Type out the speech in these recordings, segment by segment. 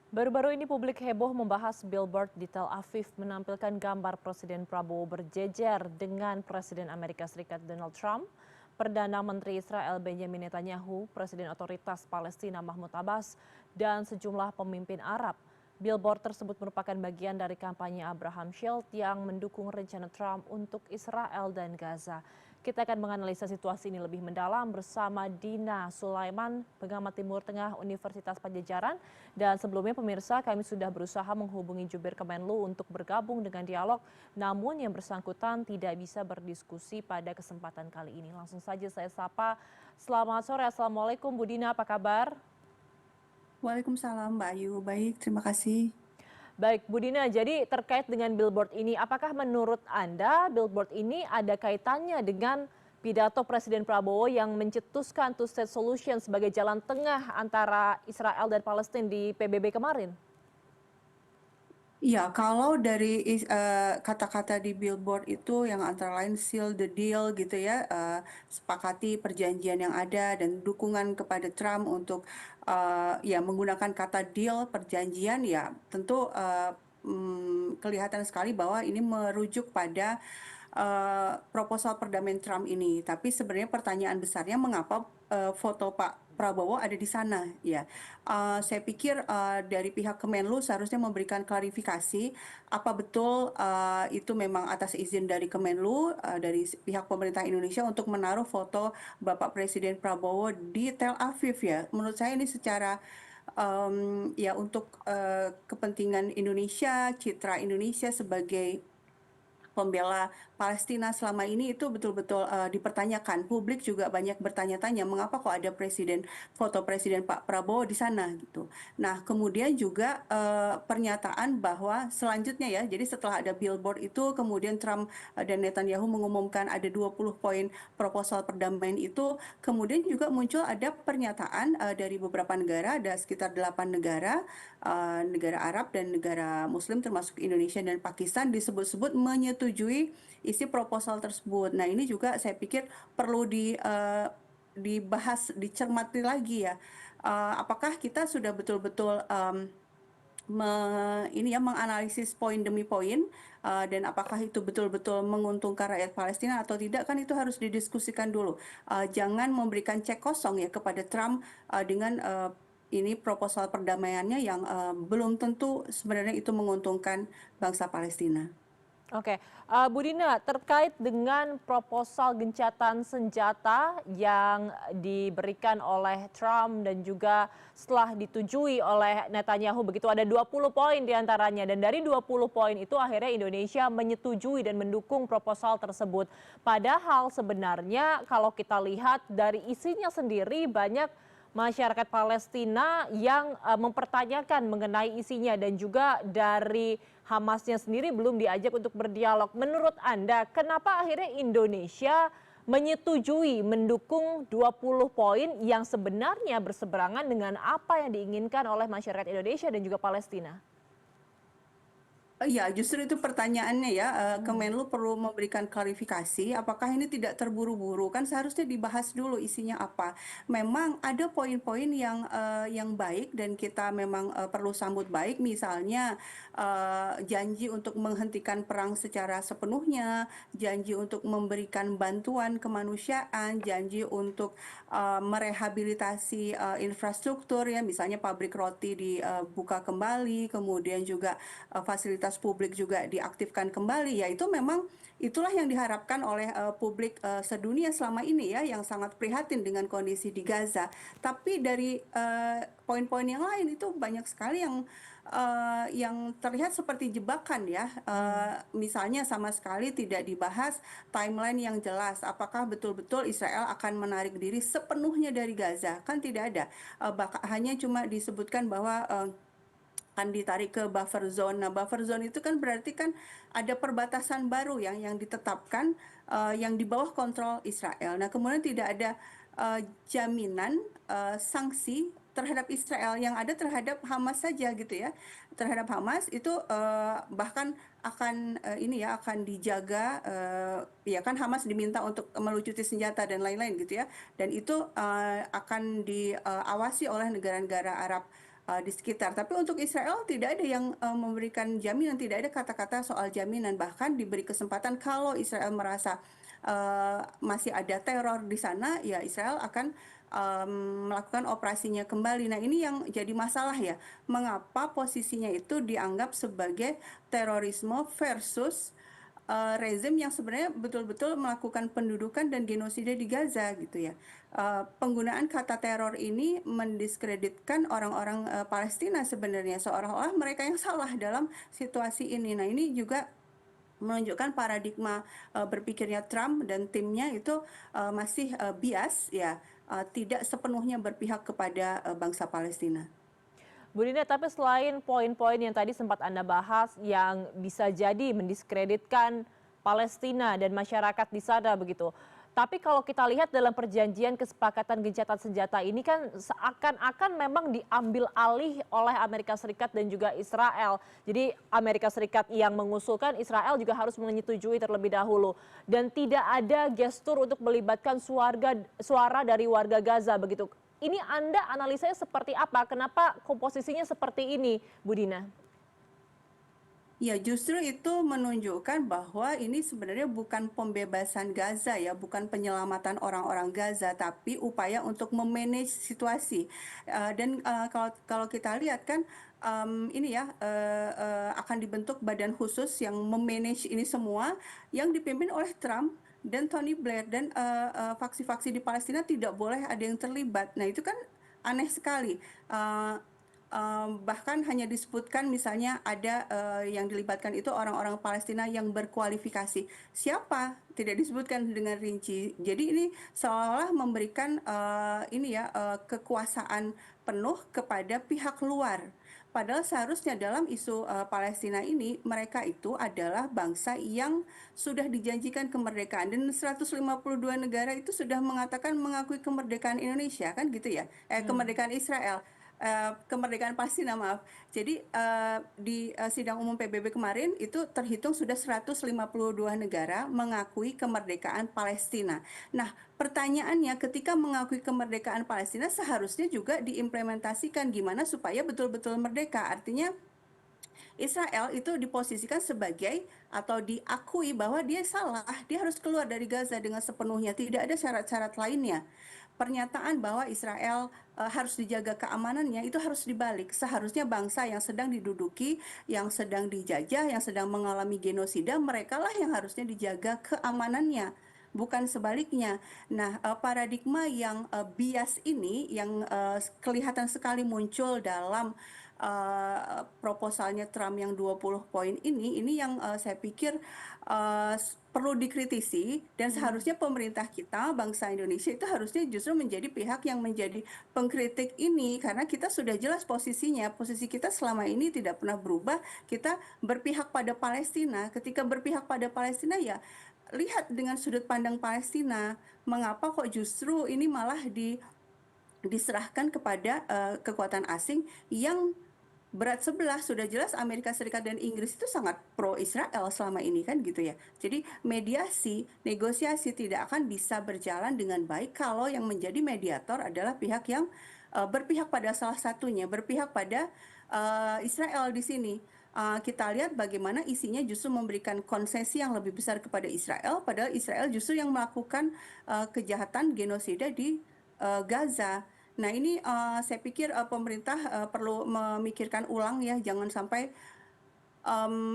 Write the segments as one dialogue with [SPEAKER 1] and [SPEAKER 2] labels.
[SPEAKER 1] Baru-baru ini publik heboh membahas billboard di Tel Aviv menampilkan gambar Presiden Prabowo berjejer dengan Presiden Amerika Serikat Donald Trump, Perdana Menteri Israel Benjamin Netanyahu, Presiden Otoritas Palestina Mahmud Abbas, dan sejumlah pemimpin Arab. Billboard tersebut merupakan bagian dari kampanye Abraham Shield yang mendukung rencana Trump untuk Israel dan Gaza. Kita akan menganalisa situasi ini lebih mendalam bersama Dina Sulaiman, pengamat Timur Tengah Universitas Padjadjaran. Dan sebelumnya pemirsa, kami sudah berusaha menghubungi Jubir Kemenlu untuk bergabung dengan dialog, namun yang bersangkutan tidak bisa berdiskusi pada kesempatan kali ini. Langsung saja saya sapa. Selamat sore, Assalamualaikum Bu Dina, apa kabar?
[SPEAKER 2] Waalaikumsalam Mbak Ayu, baik terima kasih.
[SPEAKER 1] Baik, Bu Dina, jadi terkait dengan billboard ini, apakah menurut Anda billboard ini ada kaitannya dengan pidato Presiden Prabowo yang mencetuskan two-state solution sebagai jalan tengah antara Israel dan Palestina di PBB kemarin?
[SPEAKER 2] Iya, kalau dari kata-kata di billboard itu yang antara lain seal the deal gitu ya, sepakati perjanjian yang ada dan dukungan kepada Trump untuk ya menggunakan kata deal perjanjian ya tentu kelihatan sekali bahwa ini merujuk pada proposal perdamaian Trump ini. Tapi sebenarnya pertanyaan besarnya mengapa foto Pak Prabowo ada di sana ya. Saya pikir dari pihak Kemenlu seharusnya memberikan klarifikasi apa betul itu memang atas izin dari Kemenlu dari pihak pemerintah Indonesia untuk menaruh foto Bapak Presiden Prabowo di Tel Aviv ya. Menurut saya ini secara ya untuk kepentingan Indonesia, citra Indonesia sebagai pembela Palestina selama ini itu betul-betul dipertanyakan. Publik juga banyak bertanya-tanya mengapa kok ada foto Presiden Pak Prabowo di sana gitu. Nah, kemudian juga pernyataan bahwa selanjutnya ya, jadi setelah ada billboard itu kemudian Trump dan Netanyahu mengumumkan ada 20 poin proposal perdamaian itu, kemudian juga muncul ada pernyataan dari beberapa negara, ada sekitar 8 negara, negara Arab dan negara Muslim termasuk Indonesia dan Pakistan disebut-sebut menyetujui isi proposal tersebut. Nah, ini juga saya pikir perlu dibahas, dicermati lagi ya. Apakah kita sudah betul-betul ini ya menganalisis poin demi poin dan apakah itu betul-betul menguntungkan rakyat Palestina atau tidak kan itu harus didiskusikan dulu. Jangan memberikan cek kosong ya kepada Trump dengan ini proposal perdamaiannya yang belum tentu sebenarnya itu menguntungkan bangsa Palestina.
[SPEAKER 1] Oke, Bu Dina, terkait dengan proposal gencatan senjata yang diberikan oleh Trump dan juga setelah ditujui oleh Netanyahu, begitu ada 20 poin diantaranya, dan dari 20 poin itu akhirnya Indonesia menyetujui dan mendukung proposal tersebut. Padahal sebenarnya kalau kita lihat dari isinya sendiri banyak masyarakat Palestina yang mempertanyakan mengenai isinya dan juga dari Hamasnya sendiri belum diajak untuk berdialog. Menurut Anda, kenapa akhirnya Indonesia menyetujui mendukung 20 poin yang sebenarnya berseberangan dengan apa yang diinginkan oleh masyarakat Indonesia dan juga Palestina?
[SPEAKER 2] Iya, justru itu pertanyaannya ya. Kemenlu perlu memberikan klarifikasi. Apakah ini tidak terburu-buru? Kan seharusnya dibahas dulu isinya apa. Memang ada poin-poin yang baik dan kita memang perlu sambut baik. Misalnya janji untuk menghentikan perang secara sepenuhnya, janji untuk memberikan bantuan kemanusiaan, janji untuk merehabilitasi infrastruktur ya, misalnya pabrik roti dibuka kembali, kemudian juga fasilitas publik juga diaktifkan kembali, ya itu memang itulah yang diharapkan oleh publik sedunia selama ini ya, yang sangat prihatin dengan kondisi di Gaza. Tapi dari poin-poin yang lain itu banyak sekali yang terlihat seperti jebakan ya. Misalnya sama sekali tidak dibahas timeline yang jelas. Apakah betul-betul Israel akan menarik diri sepenuhnya dari Gaza? Kan tidak ada. Hanya cuma disebutkan bahwa akan ditarik ke buffer zone. Nah, buffer zone itu kan berarti kan ada perbatasan baru yang ditetapkan yang di bawah kontrol Israel. Nah, kemudian tidak ada jaminan sanksi terhadap Israel yang ada terhadap Hamas saja gitu ya. Terhadap Hamas itu bahkan akan ini ya akan dijaga ya kan Hamas diminta untuk melucuti senjata dan lain-lain gitu ya. Dan itu akan diawasi oleh negara-negara Arab di sekitar. Tapi untuk Israel tidak ada yang memberikan jaminan, tidak ada kata-kata soal jaminan. Bahkan diberi kesempatan kalau Israel merasa masih ada teror di sana, ya Israel akan melakukan operasinya kembali. Nah, ini yang jadi masalah ya. Mengapa posisinya itu dianggap sebagai terorisme versus rezim yang sebenarnya betul-betul melakukan pendudukan dan genosida di Gaza gitu ya. Penggunaan kata teror ini mendiskreditkan orang-orang Palestina sebenarnya, seolah-olah mereka yang salah dalam situasi ini. Nah, ini juga menunjukkan paradigma berpikirnya Trump dan timnya itu masih bias ya, tidak sepenuhnya berpihak kepada bangsa Palestina.
[SPEAKER 1] Bu Dina, tapi selain poin-poin yang tadi sempat Anda bahas yang bisa jadi mendiskreditkan Palestina dan masyarakat di sana begitu. Tapi kalau kita lihat dalam perjanjian kesepakatan gencatan senjata ini kan seakan-akan memang diambil alih oleh Amerika Serikat dan juga Israel. Jadi Amerika Serikat yang mengusulkan, Israel juga harus menyetujui terlebih dahulu. Dan tidak ada gestur untuk melibatkan suara dari warga Gaza begitu. Ini Anda analisanya seperti apa? Kenapa komposisinya seperti ini, Bu Dina?
[SPEAKER 2] Ya, justru itu menunjukkan bahwa ini sebenarnya bukan pembebasan Gaza ya, bukan penyelamatan orang-orang Gaza, tapi upaya untuk memanage situasi. Dan kalau kita lihat kan ini ya akan dibentuk badan khusus yang memanage ini semua, yang dipimpin oleh Trump dan Tony Blair, dan faksi-faksi di Palestina tidak boleh ada yang terlibat. Nah, itu kan aneh sekali. Bahkan hanya disebutkan misalnya ada yang dilibatkan itu orang-orang Palestina yang berkualifikasi. Siapa? Tidak disebutkan dengan rinci. Jadi ini seolah-olah memberikan ini ya kekuasaan penuh kepada pihak luar. Padahal seharusnya dalam isu Palestina ini mereka itu adalah bangsa yang sudah dijanjikan kemerdekaan, dan 152 negara itu sudah mengatakan mengakui kemerdekaan Indonesia kan gitu ya. Kemerdekaan Israel. Kemerdekaan Palestina, maaf. Jadi di sidang umum PBB kemarin itu terhitung sudah 152 negara mengakui kemerdekaan Palestina. Nah, pertanyaannya ketika mengakui kemerdekaan Palestina seharusnya juga diimplementasikan gimana supaya betul-betul merdeka. Artinya Israel itu diposisikan sebagai atau diakui bahwa dia salah, dia harus keluar dari Gaza dengan sepenuhnya, tidak ada syarat-syarat lainnya. Pernyataan bahwa Israel harus dijaga keamanannya itu harus dibalik. Seharusnya bangsa yang sedang diduduki, yang sedang dijajah, yang sedang mengalami genosida, merekalah yang harusnya dijaga keamanannya, bukan sebaliknya. Nah, paradigma yang bias ini yang kelihatan sekali muncul dalam proposalnya Trump yang 20 poin ini yang saya pikir perlu dikritisi, dan seharusnya pemerintah kita, bangsa Indonesia itu harusnya justru menjadi pihak yang menjadi pengkritik ini, karena kita sudah jelas posisinya, posisi kita selama ini tidak pernah berubah, kita berpihak pada Palestina. Ketika berpihak pada Palestina ya lihat dengan sudut pandang Palestina, mengapa kok justru ini malah diserahkan kepada kekuatan asing yang berat sebelah. Sudah jelas Amerika Serikat dan Inggris itu sangat pro Israel selama ini kan gitu ya. Jadi mediasi, negosiasi tidak akan bisa berjalan dengan baik kalau yang menjadi mediator adalah pihak yang berpihak pada salah satunya, berpihak pada Israel di sini. Kita lihat bagaimana isinya justru memberikan konsesi yang lebih besar kepada Israel, padahal Israel justru yang melakukan kejahatan genosida di Gaza. Nah, ini saya pikir pemerintah perlu memikirkan ulang ya, jangan sampai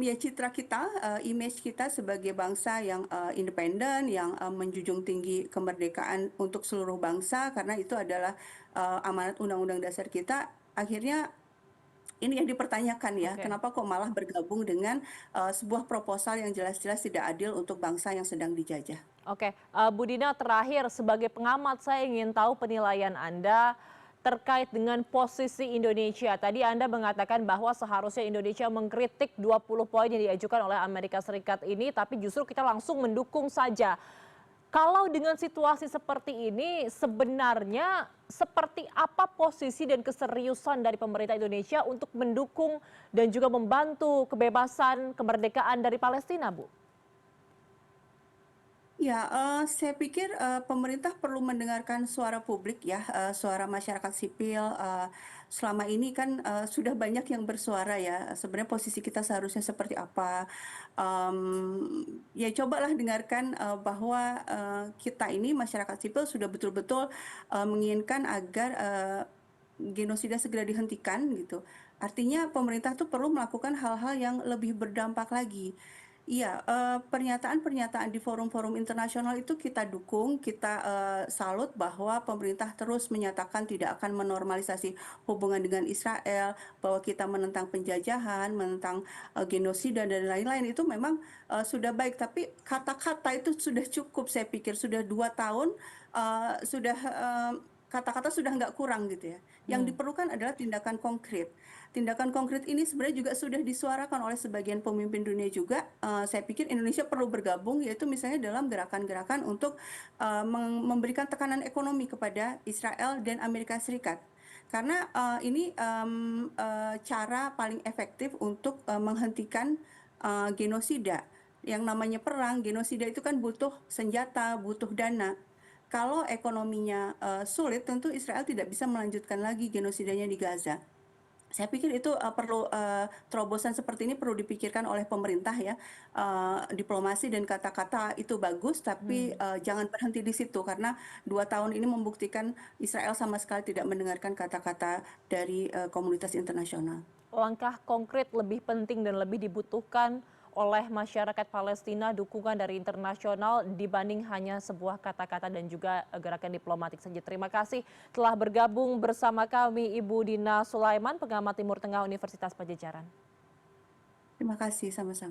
[SPEAKER 2] ya citra kita, image kita sebagai bangsa yang independen, yang menjunjung tinggi kemerdekaan untuk seluruh bangsa, karena itu adalah amanat Undang-Undang Dasar kita. Akhirnya ini yang dipertanyakan ya, kenapa kok malah bergabung dengan sebuah proposal yang jelas-jelas tidak adil untuk bangsa yang sedang dijajah.
[SPEAKER 1] Oke, Bu Dina, terakhir sebagai pengamat saya ingin tahu penilaian Anda terkait dengan posisi Indonesia. Tadi Anda mengatakan bahwa seharusnya Indonesia mengkritik 20 poin yang diajukan oleh Amerika Serikat ini, tapi justru kita langsung mendukung saja. Kalau dengan situasi seperti ini, sebenarnya seperti apa posisi dan keseriusan dari pemerintah Indonesia untuk mendukung dan juga membantu kebebasan kemerdekaan dari Palestina, Bu?
[SPEAKER 2] Ya, saya pikir, pemerintah perlu mendengarkan suara publik ya, suara masyarakat sipil, selama ini kan, sudah banyak yang bersuara ya, sebenarnya posisi kita seharusnya seperti apa. Ya cobalah dengarkan, bahwa, kita ini masyarakat sipil sudah betul-betul, menginginkan agar, genosida segera dihentikan gitu. Artinya pemerintah tuh perlu melakukan hal-hal yang lebih berdampak lagi. Iya, pernyataan-pernyataan di forum-forum internasional itu kita dukung, kita, salut bahwa pemerintah terus menyatakan tidak akan menormalisasi hubungan dengan Israel, bahwa kita menentang penjajahan, menentang, genosida dan lain-lain itu memang, sudah baik. Tapi kata-kata itu sudah cukup saya pikir, sudah 2 tahun, sudah, kata-kata sudah nggak kurang gitu ya. Yang
[SPEAKER 1] Hmm.
[SPEAKER 2] diperlukan adalah tindakan konkret. Tindakan konkret ini sebenarnya juga sudah disuarakan oleh sebagian pemimpin dunia juga. Saya pikir Indonesia perlu bergabung, yaitu misalnya dalam gerakan-gerakan untuk memberikan tekanan ekonomi kepada Israel dan Amerika Serikat. Karena ini cara paling efektif untuk menghentikan genosida. Yang namanya perang, genosida itu kan butuh senjata, butuh dana. Kalau ekonominya sulit, tentu Israel tidak bisa melanjutkan lagi genosidanya di Gaza. Saya pikir itu, perlu, terobosan seperti ini perlu dipikirkan oleh pemerintah ya. Diplomasi dan kata-kata itu bagus, tapi,
[SPEAKER 1] Hmm.
[SPEAKER 2] jangan berhenti di situ karena 2 tahun ini membuktikan Israel sama sekali tidak mendengarkan kata-kata dari, komunitas internasional.
[SPEAKER 1] Langkah konkret lebih penting dan lebih dibutuhkan oleh masyarakat Palestina dukungan dari internasional dibanding hanya sebuah kata-kata dan juga gerakan diplomatik saja. Terima kasih telah bergabung bersama kami Ibu Dina Sulaiman, pengamat Timur Tengah Universitas Pajajaran.
[SPEAKER 2] Terima kasih, sama-sama.